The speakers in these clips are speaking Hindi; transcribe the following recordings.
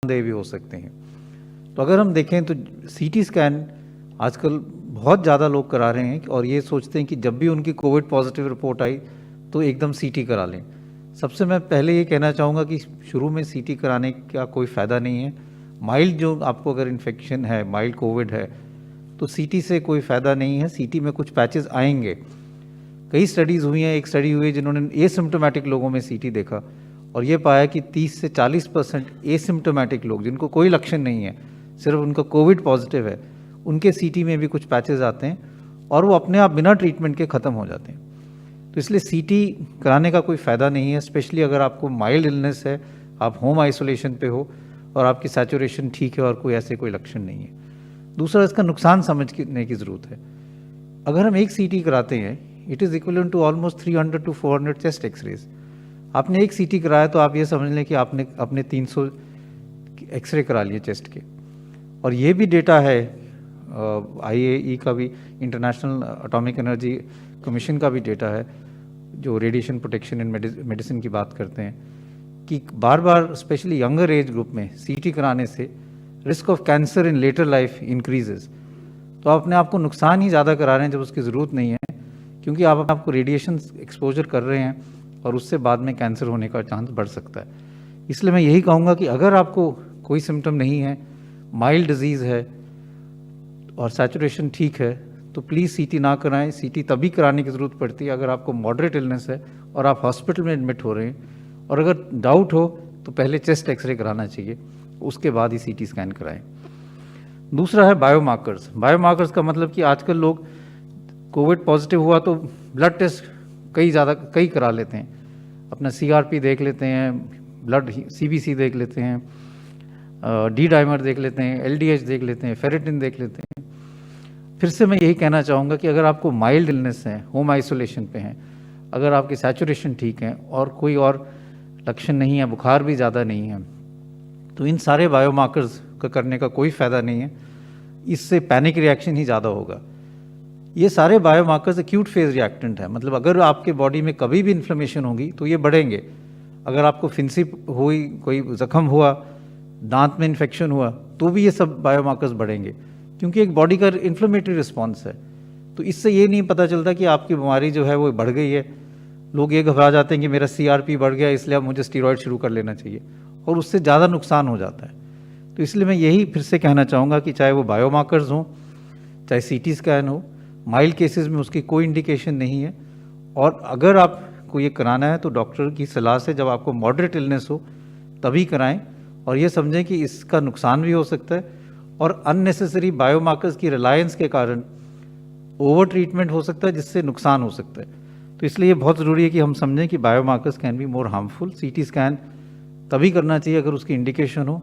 नुकसानदेह भी हो सकते हैं। तो अगर हम देखें तो सीटी स्कैन आजकल बहुत ज़्यादा लोग करा रहे हैं और ये सोचते हैं कि जब भी उनकी कोविड पॉजिटिव रिपोर्ट आई तो एकदम सीटी करा लें। सबसे मैं पहले ये कहना चाहूँगा कि शुरू में सीटी कराने का कोई फ़ायदा नहीं है। माइल्ड जो आपको अगर इन्फेक्शन है, माइल्ड कोविड है, तो सीटी से कोई फ़ायदा नहीं है। सीटी में कुछ पैचेस आएंगे। कई स्टडीज़ हुई हैं, एक स्टडी हुई है जिन्होंने एसिम्प्टोमेटिक लोगों में सीटी देखा और ये पाया कि 30 से 40% एसिम्प्टोमेटिक लोग जिनको कोई लक्षण नहीं है, सिर्फ उनका कोविड पॉजिटिव है, उनके सीटी में भी कुछ पैचेस आते हैं और वो अपने आप बिना ट्रीटमेंट के ख़त्म हो जाते हैं। तो इसलिए सीटी कराने का कोई फ़ायदा नहीं है, स्पेशली अगर आपको माइल्ड इलनेस है, आप होम आइसोलेशन पे हो और आपकी सैचुरेशन ठीक है और कोई ऐसे कोई लक्षण नहीं है। दूसरा, इसका नुकसान समझने की ज़रूरत है। अगर हम एक सीटी कराते हैं, it is equivalent to almost 300 to 400 chest x-rays. आपने एक सीटी कराया तो आप ये समझ लें कि आपने अपने 300 एक्सरे करा लिए चेस्ट के। और ये भी डेटा है IAEA का भी, इंटरनेशनल एटॉमिक एनर्जी कमीशन का भी डेटा है, जो रेडिएशन प्रोटेक्शन इन मेडिसिन की बात करते हैं, कि बार बार स्पेशली यंगर एज ग्रुप में सीटी कराने से risk of cancer in later life increases. तो आप अपने आप को नुकसान ही ज़्यादा करा रहे हैं जब उसकी ज़रूरत नहीं है, क्योंकि आप अपने आप को रेडिएशन एक्सपोजर कर रहे हैं और उससे बाद में कैंसर होने का चांस बढ़ सकता है। इसलिए मैं यही कहूँगा कि अगर आपको कोई सिम्टम नहीं है, माइल्ड डिजीज़ है और सैचुरेशन ठीक है, तो प्लीज़ सीटी ना कराएं। सीटी तभी कराने की ज़रूरत पड़ती है अगर आपको मॉडरेट इलनेस है और आप हॉस्पिटल में एडमिट हो रहे हैं, और अगर डाउट हो तो पहले चेस्ट एक्सरे कराना चाहिए, उसके बाद ही सीटी स्कैन कराएं। दूसरा है बायोमार्कर्स। बायोमार्कर्स का मतलब कि आजकल लोग कोविड पॉजिटिव हुआ तो ब्लड टेस्ट कई करा लेते हैं, अपना CRP देख लेते हैं, ब्लड CBC देख लेते हैं, डी डाइमर देख लेते हैं, LDH देख लेते हैं, फेरेटिन देख लेते हैं। फिर से मैं यही कहना चाहूँगा कि अगर आपको माइल्ड इलनेस है, होम आइसोलेशन पे हैं, अगर आपकी सैचुरेशन ठीक है और कोई और लक्षण नहीं है, बुखार भी ज़्यादा नहीं है, तो इन सारे बायोमार्कर्स का करने का कोई फ़ायदा नहीं है। इससे पैनिक रिएक्शन ही ज़्यादा होगा। ये सारे बायोमार्कर्स एक्यूट फेज रिएक्टेंट है, मतलब अगर आपके बॉडी में कभी भी इन्फ्लेमेशन होगी तो ये बढ़ेंगे। अगर आपको फिंसी हुई, कोई जख्म हुआ, दांत में इन्फेक्शन हुआ, तो भी ये सब बायोमार्कर्स बढ़ेंगे, क्योंकि एक बॉडी का इन्फ्लेमेटरी रिस्पॉन्स है। तो इससे ये नहीं पता चलता कि आपकी बीमारी जो है वो बढ़ गई है। लोग ये घबरा जाते हैं कि मेरा CRP बढ़ गया इसलिए अब मुझे स्टीरॉयड शुरू कर लेना चाहिए, और उससे ज़्यादा नुकसान हो जाता है। तो इसलिए मैं यही फिर से कहना चाहूँगा कि चाहे वो बायोमार्कर्स हों, चाहे CT स्कैन हो, माइल्ड केसेस में उसकी कोई इंडिकेशन नहीं है। और अगर आपको ये कराना है तो डॉक्टर की सलाह से, जब आपको मॉडरेट इलनेस हो तभी कराएं, और ये समझें कि इसका नुकसान भी हो सकता है और अननेसेसरी बायोमार्कर्स की रिलायंस के कारण ओवर ट्रीटमेंट हो सकता है, जिससे नुकसान हो सकता है। तो इसलिए ये बहुत ज़रूरी है कि हम समझें कि biomarkers can be more harmful. CT scan तभी करना चाहिए अगर उसकी इंडिकेशन हो।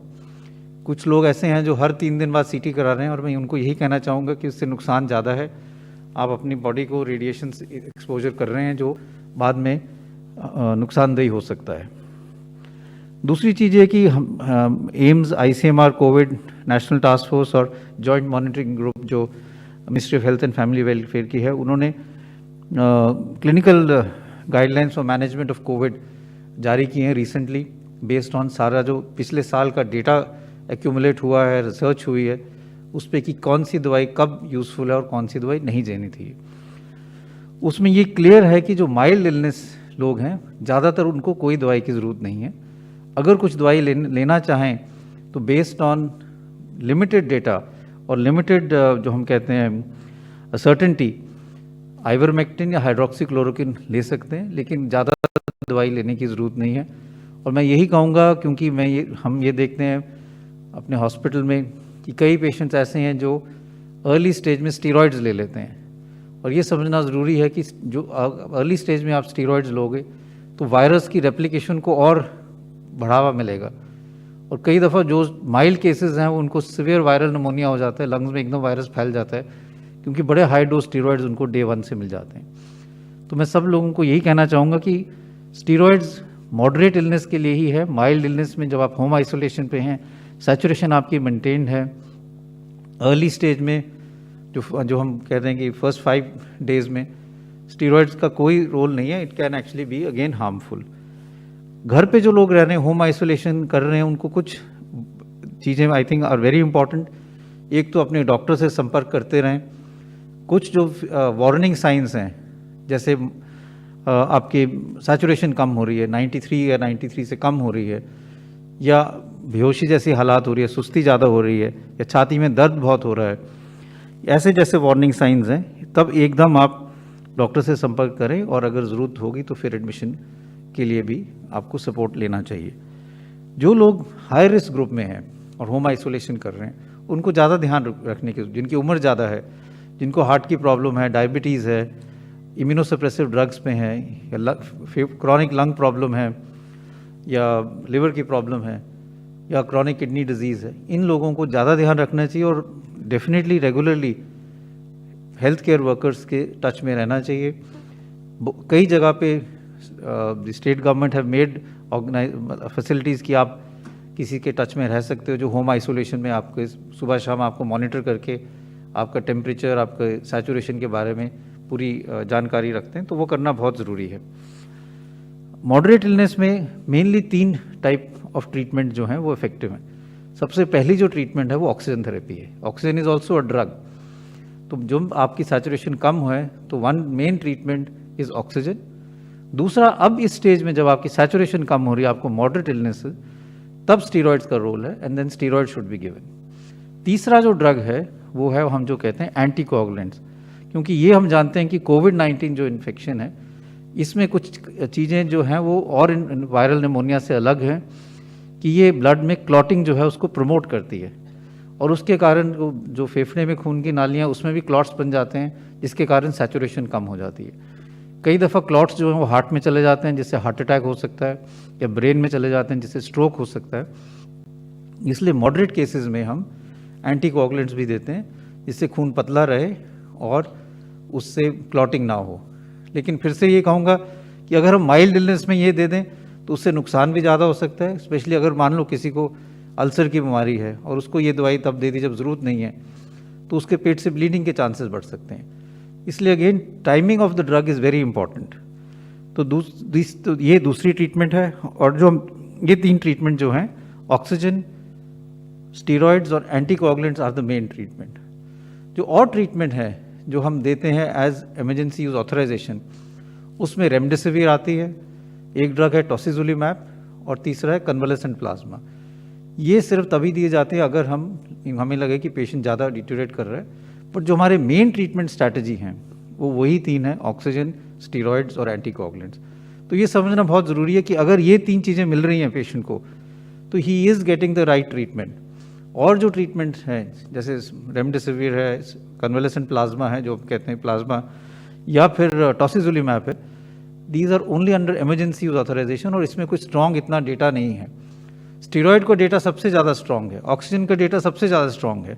कुछ लोग ऐसे हैं जो हर 3 दिन बाद CT करा रहे हैं, और मैं उनको यही कहना चाहूँगा कि उससे नुकसान ज़्यादा है। आप अपनी बॉडी को रेडिएशन एक्सपोजर कर रहे हैं जो बाद में नुकसानदेही हो सकता है। दूसरी चीज़ ये कि हम AIIMS, ICMR, Covid national task force और जॉइंट मॉनिटरिंग ग्रुप जो ministry of health and family welfare की है, उन्होंने clinical guidelines for management of Covid जारी किए हैं रिसेंटली, बेस्ड ऑन सारा जो पिछले साल का डेटा एक्यूमुलेट हुआ है, रिसर्च हुई है उस पर कि कौन सी दवाई कब यूज़फुल है और कौन सी दवाई नहीं देनी थी। उसमें ये क्लियर है कि जो माइल्ड इलनेस लोग हैं, ज़्यादातर उनको कोई दवाई की ज़रूरत नहीं है। अगर कुछ दवाई लेना चाहें तो बेस्ड ऑन लिमिटेड डेटा और लिमिटेड जो हम कहते हैं सर्टेनिटी, आइवरमेक्टिन या हाइड्रोक्सीक्लोरोक्विन ले सकते हैं, लेकिन ज़्यादा दवाई लेने की ज़रूरत नहीं है। और मैं यही कहूँगा, क्योंकि हम ये देखते हैं अपने हॉस्पिटल में कि कई पेशेंट्स ऐसे हैं जो अर्ली स्टेज में स्टीरॉयड्स ले लेते हैं, और ये समझना ज़रूरी है कि जो अर्ली स्टेज में आप स्टीरॉयड्स लोगे तो वायरस की रेप्लिकेशन को और बढ़ावा मिलेगा, और कई दफ़ा जो माइल्ड केसेस हैं उनको सीवियर वायरल निमोनिया हो जाता है, लंग्स में एकदम वायरस फैल जाता है, क्योंकि बड़े हाई डोज स्टीरॉयड्स उनको डे 1 से मिल जाते हैं। तो मैं सब लोगों को यही कहना चाहूँगा कि स्टीरॉयड्स मॉडरेट इलनेस के लिए ही है। माइल्ड इलनेस में जब आप होम आइसोलेशन पे हैं, सैचुरेशन आपकी मेंटेन्ड है, अर्ली स्टेज में जो हम कह रहे हैं कि फर्स्ट 5 डेज में स्टीरॉयड्स का कोई रोल नहीं है, it can actually be again harmful. घर पे जो लोग रह रहे हैं, होम आइसोलेशन कर रहे हैं, उनको कुछ चीज़ें I think are very important. एक तो अपने डॉक्टर से संपर्क करते रहें। कुछ जो वार्निंग साइंस हैं, जैसे आपकी सैचुरेशन कम हो रही है, 93 या 93 से कम हो रही है, या बेहोशी जैसी हालात हो रही है, सुस्ती ज़्यादा हो रही है, या छाती में दर्द बहुत हो रहा है, ऐसे जैसे वार्निंग साइंस हैं, तब एकदम आप डॉक्टर से संपर्क करें और अगर ज़रूरत होगी तो फिर एडमिशन के लिए भी आपको सपोर्ट लेना चाहिए। जो लोग हाई रिस्क ग्रुप में हैं और होम आइसोलेशन कर रहे हैं, उनको ज़्यादा ध्यान रखने की, जिनकी उम्र ज़्यादा है, जिनको हार्ट की प्रॉब्लम है, डायबिटीज़ है, इम्यूनोसप्रेसिव ड्रग्स पे हैं, या क्रॉनिक लंग प्रॉब्लम है, या लिवर की प्रॉब्लम है, या क्रॉनिक किडनी डिजीज़ है, इन लोगों को ज़्यादा ध्यान रखना चाहिए और definitely regularly health care workers के टच में रहना चाहिए। कई जगह पे state government have made facilities कि आप किसी के टच में रह सकते हो जो होम आइसोलेशन में आपके सुबह शाम आपको मॉनिटर करके आपका टेम्परेचर, आपके सैचुरेशन के बारे में पूरी जानकारी रखते हैं, तो वो करना बहुत ज़रूरी है। मॉडरेट इलनेस में मेनली 3 टाइप ऑफ ट्रीटमेंट जो हैं वो इफेक्टिव हैं। सबसे पहली जो ट्रीटमेंट है वो ऑक्सीजन थेरेपी है। Oxygen is also a drug. तो जो आपकी सैचुरेशन कम है तो one main treatment is oxygen. दूसरा, अब इस स्टेज में जब आपकी सैचुरेशन कम हो रही है, आपको मॉडरेट इलनेस है, तब स्टीरॉयड्स का रोल है, and then steroid should be given. तीसरा जो ड्रग है वो है हम जो कहते हैं एंटीकोगुलेंट्स, क्योंकि ये हम जानते हैं कि कोविड-19 जो इन्फेक्शन है, इसमें कुछ चीज़ें जो हैं वो और वायरल निमोनिया से अलग हैं कि ये ब्लड में क्लॉटिंग जो है उसको प्रमोट करती है, और उसके कारण जो फेफड़े में खून की नालियाँ उसमें भी क्लॉट्स बन जाते हैं, जिसके कारण सैचुरेशन कम हो जाती है। कई दफ़ा क्लॉट्स जो हैं वो हार्ट में चले जाते हैं, जिससे हार्ट अटैक हो सकता है, या ब्रेन में चले जाते हैं, जिससे स्ट्रोक हो सकता है। इसलिए मॉडरेट केसेस में हम एंटीकोगुलेंट्स भी देते हैं, जिससे खून पतला रहे और उससे क्लॉटिंग ना हो। लेकिन फिर से ये कहूँगा कि अगर हम माइल्ड इलनेस में ये दे दें तो उससे नुकसान भी ज़्यादा हो सकता है, स्पेशली अगर मान लो किसी को अल्सर की बीमारी है और उसको ये दवाई तब दे दी जब ज़रूरत नहीं है, तो उसके पेट से ब्लीडिंग के चांसेस बढ़ सकते हैं। इसलिए again timing of the drug is very important. तो ये दूसरी ट्रीटमेंट है। और जो ये 3 ट्रीटमेंट जो हैं, ऑक्सीजन, स्टीरॉयड्स और anticoagulants are the main treatment. जो और ट्रीटमेंट है जो हम देते हैं एज इमरजेंसी यूज ऑथराइजेशन, उसमें रेमडेसिविर आती है, एक ड्रग है टॉसिजुलिमैब, और तीसरा है कन्वालेसेंट प्लाज्मा। ये सिर्फ तभी दिए जाते हैं अगर हमें लगे कि पेशेंट ज़्यादा डिटेरियोरेट कर रहा है। बट जो हमारे मेन ट्रीटमेंट स्ट्रैटेजी हैं वो वही 3 हैं, ऑक्सीजन, स्टीरॉयड्स और एंटीकोगुलेंट्स। तो ये समझना बहुत ज़रूरी है कि अगर ये 3 चीज़ें मिल रही हैं पेशेंट को, तो he is getting the right treatment. और जो ट्रीटमेंट हैं जैसे रेमडेसिविर है, कन्वालेसेंट प्लाज्मा है जो कहते हैं प्लाज्मा, या फिर टॉसिजुलिमैब है, these are only under emergency use authorization, और इसमें कोई स्ट्रॉन्ग इतना डेटा नहीं है। स्टीरॉयड का डेटा सबसे ज़्यादा स्ट्रॉन्ग है, ऑक्सीजन का डेटा सबसे ज़्यादा स्ट्रॉन्ग है,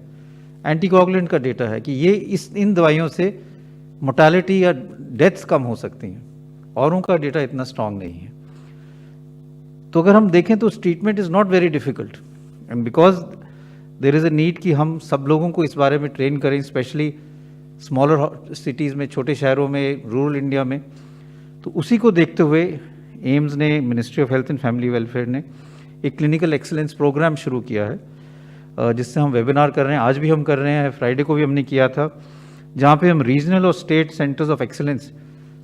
एंटीकोगुलेंट का डेटा है कि ये इन दवाइयों से मोर्टेलिटी या डेथ्स कम हो सकती हैं, औरों का डेटा इतना स्ट्रॉन्ग नहीं है। तो अगर हम देखें तो treatment is not very difficult, and because there is a need कि हम सब लोगों को इस बारे में ट्रेन करें, स्पेशली स्मॉलर सिटीज़ में, छोटे शहरों में, रूरल इंडिया में। तो उसी को देखते हुए एम्स ने, ministry of health and family welfare ने एक क्लिनिकल एक्सीलेंस प्रोग्राम शुरू किया है, जिससे हम वेबिनार कर रहे हैं। आज भी हम कर रहे हैं, फ्राइडे को भी हमने किया था, जहाँ पे हम रीजनल और स्टेट सेंटर्स ऑफ एक्सीलेंस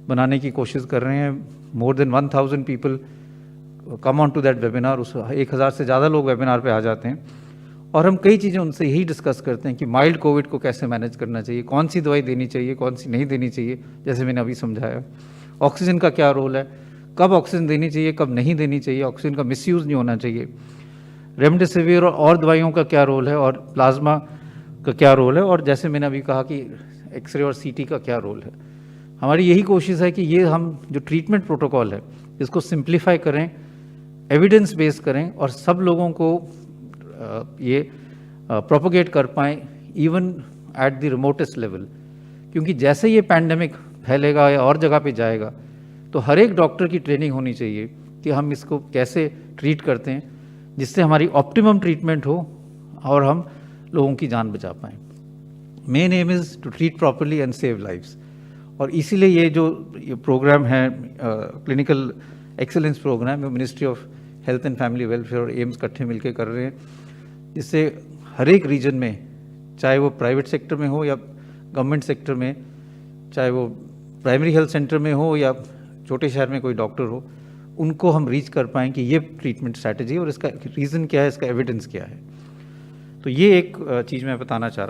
बनाने की कोशिश कर रहे हैं। More than 1000 people come on to that webinar. उस 1000 से ज़्यादा लोग वेबिनार पे आ जाते हैं, और हम कई चीज़ें उनसे यही डिस्कस करते हैं कि माइल्ड कोविड को कैसे मैनेज करना चाहिए, कौन सी दवाई देनी चाहिए, कौन सी नहीं देनी चाहिए, जैसे मैंने अभी समझाया। ऑक्सीजन का क्या रोल है, कब ऑक्सीजन देनी चाहिए, कब नहीं देनी चाहिए, ऑक्सीजन का मिसयूज़ नहीं होना चाहिए, रेमडेसिविर और दवाइयों का क्या रोल है, और प्लाज्मा का क्या रोल है, और जैसे मैंने अभी कहा कि एक्सरे और सीटी का क्या रोल है। हमारी यही कोशिश है कि ये हम जो ट्रीटमेंट प्रोटोकॉल है इसको सिंप्लीफाई करें, एविडेंस बेस्ड करें, और सब लोगों को ये प्रोपोगेट कर पाएँ, even at the remotest level. क्योंकि जैसे ये पैंडेमिक फैलेगा या और जगह पे जाएगा, तो हर एक डॉक्टर की ट्रेनिंग होनी चाहिए कि हम इसको कैसे ट्रीट करते हैं, जिससे हमारी ऑप्टिमम ट्रीटमेंट हो और हम लोगों की जान बचा पाएँ। Main aim is to treat properly and save lives, और इसीलिए ये प्रोग्राम है, क्लिनिकल एक्सीलेंस प्रोग्राम है, ministry of health and family welfare और एम्स इकट्ठे मिलकर कर रहे हैं, जिससे हर एक रीजन में, चाहे वो प्राइवेट सेक्टर में हो या गवर्नमेंट सेक्टर में, चाहे वो प्राइमरी हेल्थ सेंटर में हो या छोटे शहर में कोई डॉक्टर हो, उनको हम रीच कर पाएँ कि ये ट्रीटमेंट स्ट्रैटेजी और इसका रीज़न क्या है, इसका एविडेंस क्या है। तो ये एक चीज़ मैं बताना चाह रहा